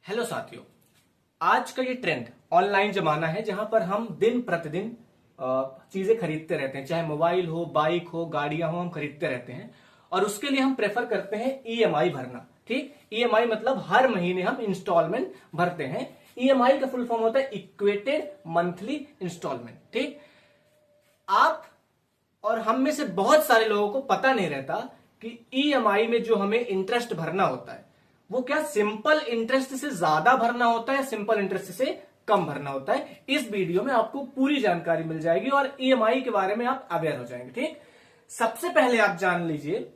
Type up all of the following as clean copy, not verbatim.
Hello साथियों, आज का ये ट्रेंड ऑनलाइन जमाना है जहां पर हम दिन प्रतिदिन चीजें खरीदते रहते हैं। चाहे मोबाइल हो, बाइक हो, गाड़ियां हो, हम खरीदते रहते हैं और उसके लिए हम प्रेफर करते हैं ईएमआई भरना। ठीक, ईएमआई मतलब हर महीने हम इंस्टॉलमेंट भरते हैं। ईएमआई का फुल फॉर्म होता है इक्वेटेड मंथली इंस्टॉलमेंट। ठीक, आप और हम में से बहुत सारे लोगों को पता नहीं रहता कि ईएमआई में जो हमें इंटरेस्ट भरना होता है वो क्या सिंपल इंटरेस्ट से ज्यादा भरना होता है या सिंपल इंटरेस्ट से कम भरना होता है। इस वीडियो में आपको पूरी जानकारी मिल जाएगी और ईएमआई के बारे में आप अवेयर हो जाएंगे। ठीक, सबसे पहले आप जान लीजिए,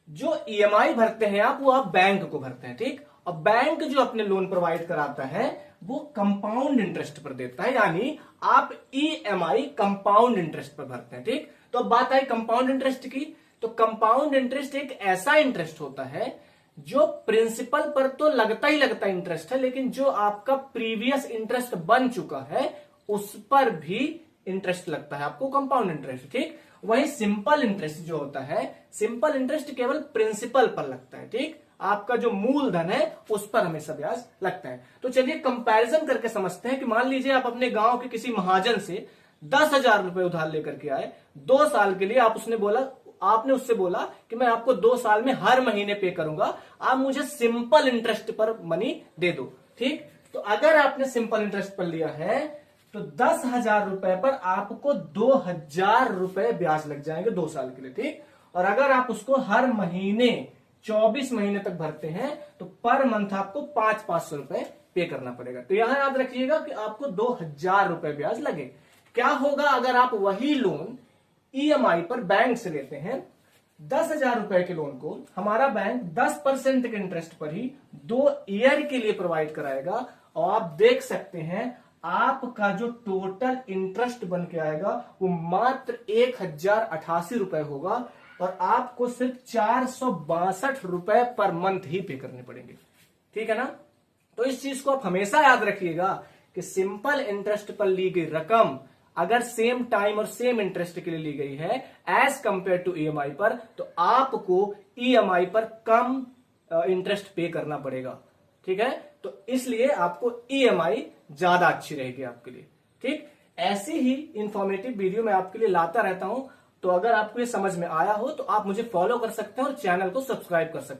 जो ईएमआई भरते हैं आप, वो आप बैंक को भरते हैं। ठीक, और बैंक जो अपने लोन प्रोवाइड कराता है वो कंपाउंड इंटरेस्ट पर देता है, यानी आप ईएमआई कंपाउंड इंटरेस्ट पर भरते हैं। ठीक, तो अब बात आई कंपाउंड इंटरेस्ट की। तो कंपाउंड इंटरेस्ट एक ऐसा इंटरेस्ट होता है जो प्रिंसिपल पर तो लगता ही लगता इंटरेस्ट है, लेकिन जो आपका प्रीवियस इंटरेस्ट बन चुका है उस पर भी इंटरेस्ट लगता है आपको, कंपाउंड इंटरेस्ट। ठीक, वही सिंपल इंटरेस्ट जो होता है, सिंपल इंटरेस्ट केवल प्रिंसिपल पर लगता है। ठीक, आपका जो मूलधन है उस पर हमेशा ब्याज लगता है। तो चलिए कंपैरिजन करके समझते हैं कि मान लीजिए आप अपने गांव के किसी महाजन से 10,000 रुपए उधार लेकर के आए 2 साल के लिए। आपने उससे बोला कि मैं आपको 2 साल में हर महीने पे करूंगा, आप मुझे सिंपल इंटरेस्ट पर मनी दे दो। ठीक, तो अगर आपने सिंपल इंटरेस्ट पर लिया है तो 10,000 रुपए पर आपको 2,000 रुपए ब्याज लग जाएंगे 2 साल के लिए। ठीक, और अगर आप उसको हर महीने 24 महीने तक भरते हैं तो पर मंथ आपको 500 रुपए पे करना पड़ेगा। तो यहां याद रखिएगा कि आपको 2,000 रुपए ब्याज लगे। क्या होगा अगर आप वही लोन ईएमआई पर बैंक से लेते हैं? 10,000 रुपए के लोन को हमारा बैंक 10% के इंटरेस्ट पर ही 2 ईयर के लिए प्रोवाइड कराएगा और आप देख सकते हैं आपका जो टोटल इंटरेस्ट बन के आएगा वो मात्र 1,088 रुपए होगा और आपको सिर्फ 462 रुपए पर मंथ ही पे करने पड़ेंगे। ठीक है ना? तो इस चीज को आप हमेशा याद रखिएगा कि सिंपल इंटरेस्ट पर ली गई रकम अगर सेम टाइम और सेम इंटरेस्ट के लिए ली गई है एज कंपेयर टू ईएमआई पर, तो आपको ईएमआई पर कम इंटरेस्ट पे करना पड़ेगा। ठीक है, तो इसलिए आपको ईएमआई ज्यादा अच्छी रहेगी आपके लिए। ठीक, ऐसी ही इंफॉर्मेटिव वीडियो मैं आपके लिए लाता रहता हूं। तो अगर आपको ये समझ में आया हो तो आप मुझे फॉलो कर सकते हैं और चैनल को सब्सक्राइब कर सकते हैं।